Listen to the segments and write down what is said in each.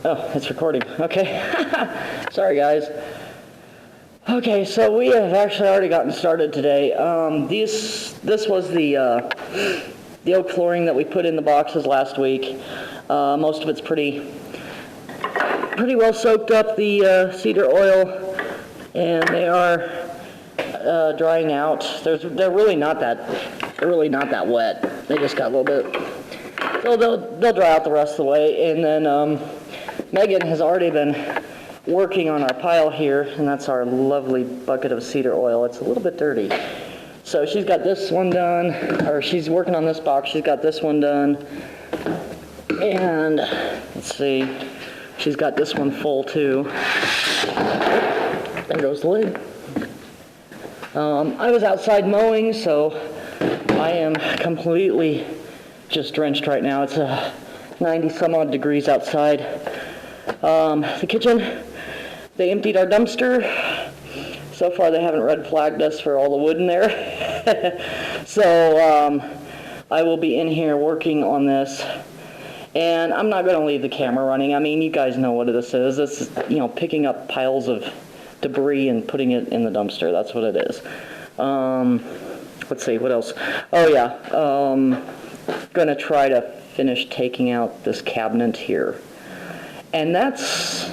Oh, it's recording. Okay. Sorry, guys. Okay, so we have actually already gotten started today. This was the oak flooring that we put in the boxes last week. Most of it's pretty well soaked up, the cedar oil, and they are drying out. They're really not that wet. They just got a little bit. So they'll dry out the rest of the way, and then Megan has already been working on our pile here, and that's our lovely bucket of cedar oil. It's a little bit dirty. So she's got this one done, or she's working on this box. She's got this one done, and let's see, she's got this one full too. There goes the lid. I was outside mowing, so I am completely just drenched right now. It's 90 some odd degrees outside. The kitchen, they emptied our dumpster. So far they haven't red flagged us for all the wood in there. So I will be in here working on this. And I'm not going to leave the camera running. I mean, you guys know what this is. This is, picking up piles of debris and putting it in the dumpster. That's what it is. Let's see, what else? Oh yeah, going to try to finish taking out this cabinet here. And that's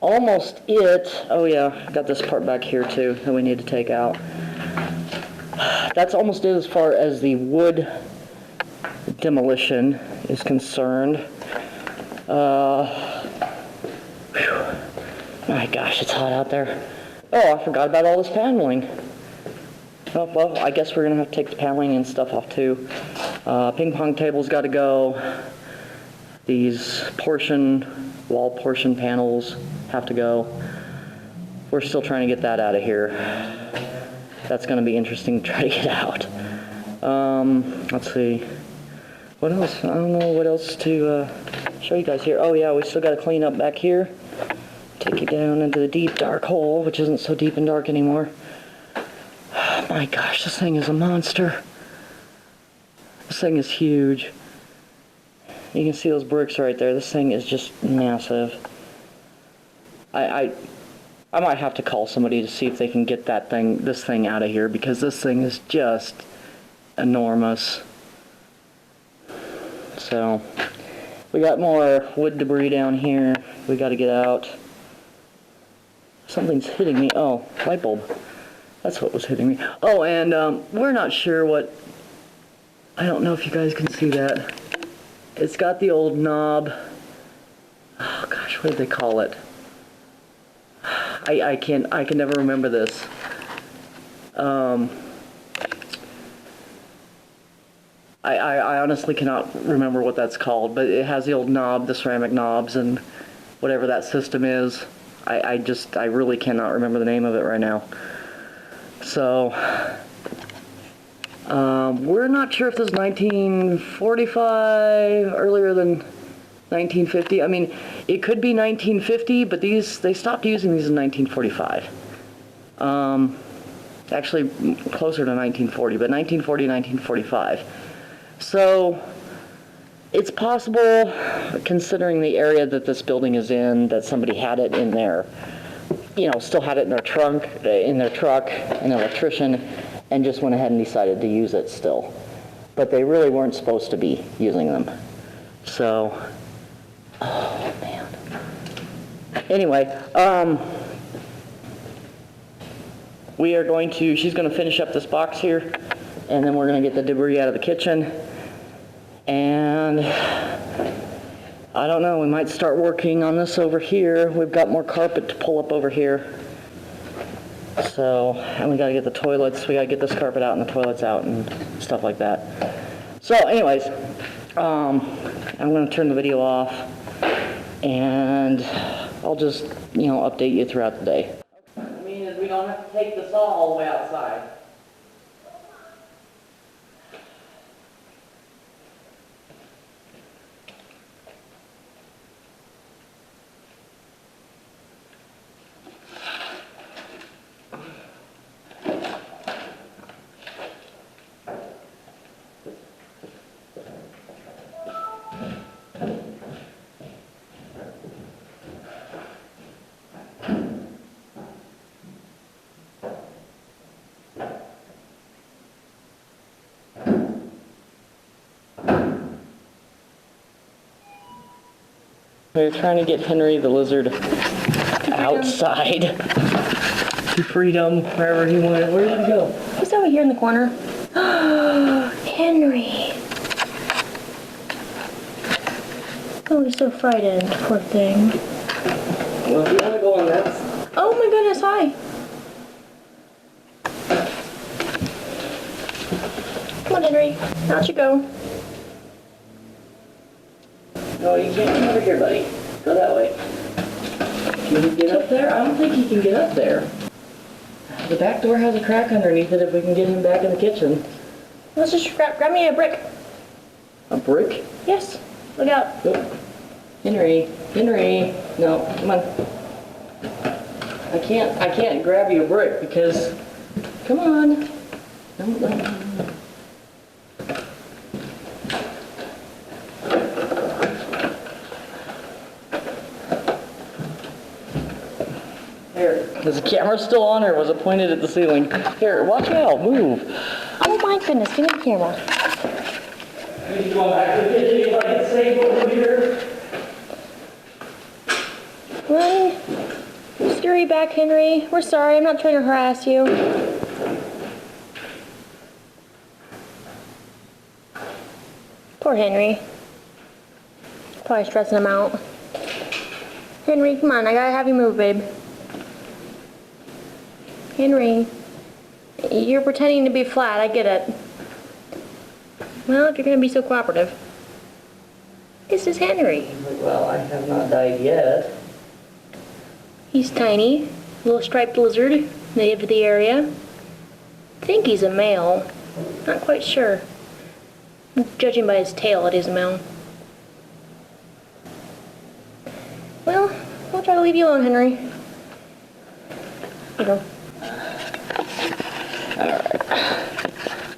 almost it. Oh yeah, got this part back here too that we need to take out. That's almost it as far as the wood demolition is concerned. My gosh, it's hot out there. Oh, I forgot about all this paneling. Oh, well, I guess we're going to have to take the paneling and stuff off too. Ping pong table's got to go. These wall portion panels have to go. We're still trying to get that out of here. That's going to be interesting to try to get out. Let's see. What else? I don't know what else to show you guys here. Oh yeah, we still got to clean up back here. Take you down into the deep dark hole, which isn't so deep and dark anymore. Oh my gosh, this thing is a monster. This thing is huge. You can see those bricks right there. This thing is just massive. I might have to call somebody to see if they can get this thing out of here, because this thing is just enormous. So we got more wood debris down here we got to get out. Something's hitting me. Oh, light bulb. That's what was hitting me. Oh, and we're not sure what. I don't know if you guys can see that. It's got the old knob. Oh gosh, what did they call it? I can never remember this. I honestly cannot remember what that's called, but it has the old knob, the ceramic knobs, and whatever that system is. I really cannot remember the name of it right now. So, we're not sure if this is 1945, earlier than 1950. I mean, it could be 1950, but they stopped using these in 1945. Actually, closer to 1940, but 1940, 1945. So, it's possible, considering the area that this building is in, that somebody had it in their, still had it in their truck, an electrician, and just went ahead and decided to use it still. But they really weren't supposed to be using them. So, oh man. Anyway, she's going to finish up this box here, and then we're going to get the debris out of the kitchen. And I don't know, we might start working on this over here. We've got more carpet to pull up over here. So, and we got to get the toilets, we got to get this carpet out and the toilets out and stuff like that. So anyways, I'm going to turn the video off, and I'll just, update you throughout the day. I mean, we don't have to take the saw all the way outside. We're trying to get Henry the lizard outside to freedom, wherever he went. Where did he go? He's over here in the corner. Henry. Oh, he's so frightened, poor thing. Well, if you want to go on that. Oh my goodness, hi. Come on, Henry. Out you go. No, you can't come over here, buddy. Go that way. Can he get up there? I don't think he can get up there. The back door has a crack underneath it if we can get him back in the kitchen. Let's just grab me a brick. A brick? Yes. Look out. Oh. Henry. No, come on. I can't grab you a brick because, come on. No. Here, is the camera still on or was it pointed at the ceiling? Here, watch out, move. Oh my goodness, give me the camera. You going back to the kitchen if I can save over here? Run. Scurry back, Henry. We're sorry, I'm not trying to harass you. Poor Henry. Probably stressing him out. Henry, come on, I gotta have you move, babe. Henry, you're pretending to be flat, I get it. Well, if you're gonna be so cooperative. This is Henry. Well, I have not died yet. He's tiny, little striped lizard, native to the area. I think he's a male. Not quite sure. Judging by his tail, it is a male. Well, I'll try to leave you alone, Henry. Here you go.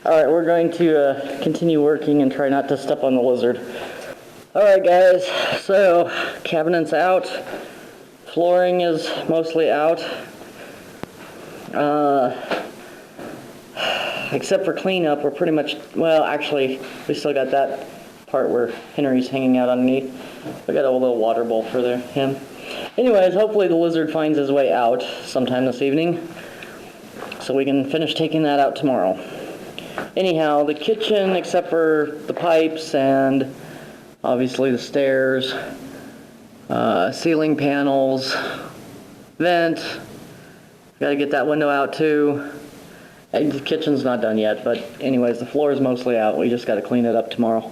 Alright, we're going to continue working and try not to step on the lizard. Alright guys, so cabinet's out. Flooring is mostly out. Except for cleanup, we're pretty much, well actually, we still got that part where Henry's hanging out underneath. We got a little water bowl for him. Anyways, hopefully the lizard finds his way out sometime this evening, so we can finish taking that out tomorrow. Anyhow, the kitchen, except for the pipes and obviously the stairs, ceiling panels, vent, got to get that window out too. And the kitchen's not done yet, but anyways, the floor is mostly out. We just got to clean it up tomorrow.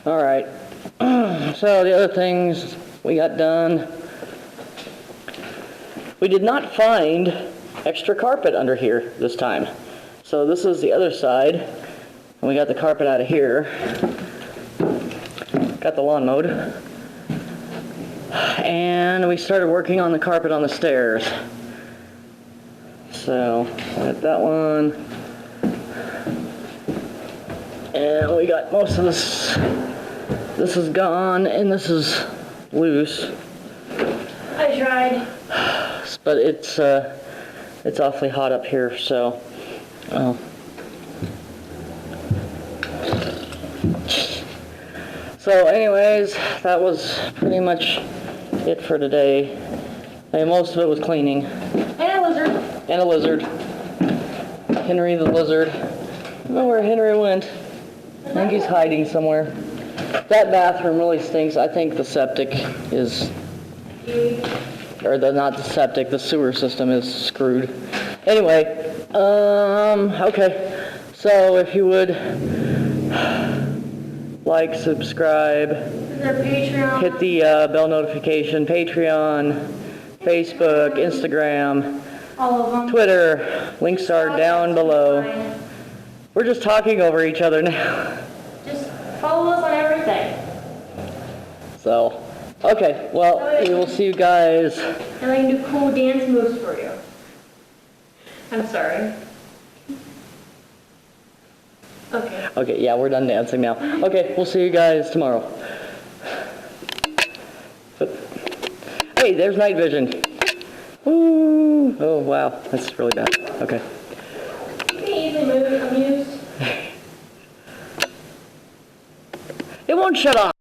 Alright, so the other things we got done. We did not find extra carpet under here this time. So this is the other side, and we got the carpet out of here. Got the lawn mowed. And we started working on the carpet on the stairs. So, got that one. And we got most of this. This is gone, and this is loose. I tried. But it's awfully hot up here, so. So anyways, that was pretty much it for today. And most of it was cleaning. And a lizard. And a lizard. Henry the lizard. I don't know where Henry went. I think he's hiding somewhere. That bathroom really stinks. I think the septic is, not the septic, the sewer system is screwed. Anyway, okay. So if you would like, subscribe, hit the bell notification, Patreon, Facebook, Instagram, all of them. Twitter, links are down below. We're just talking over each other now. Just follow us on everything. So, okay, well, we will see you guys. And I can do cool dance moves for you. I'm sorry. Okay. Okay, yeah, we're done dancing now. Okay, we'll see you guys tomorrow. Hey, there's night vision. Ooh. Oh, wow, that's really bad. Okay. You can easily move it, I'm used. It won't shut off.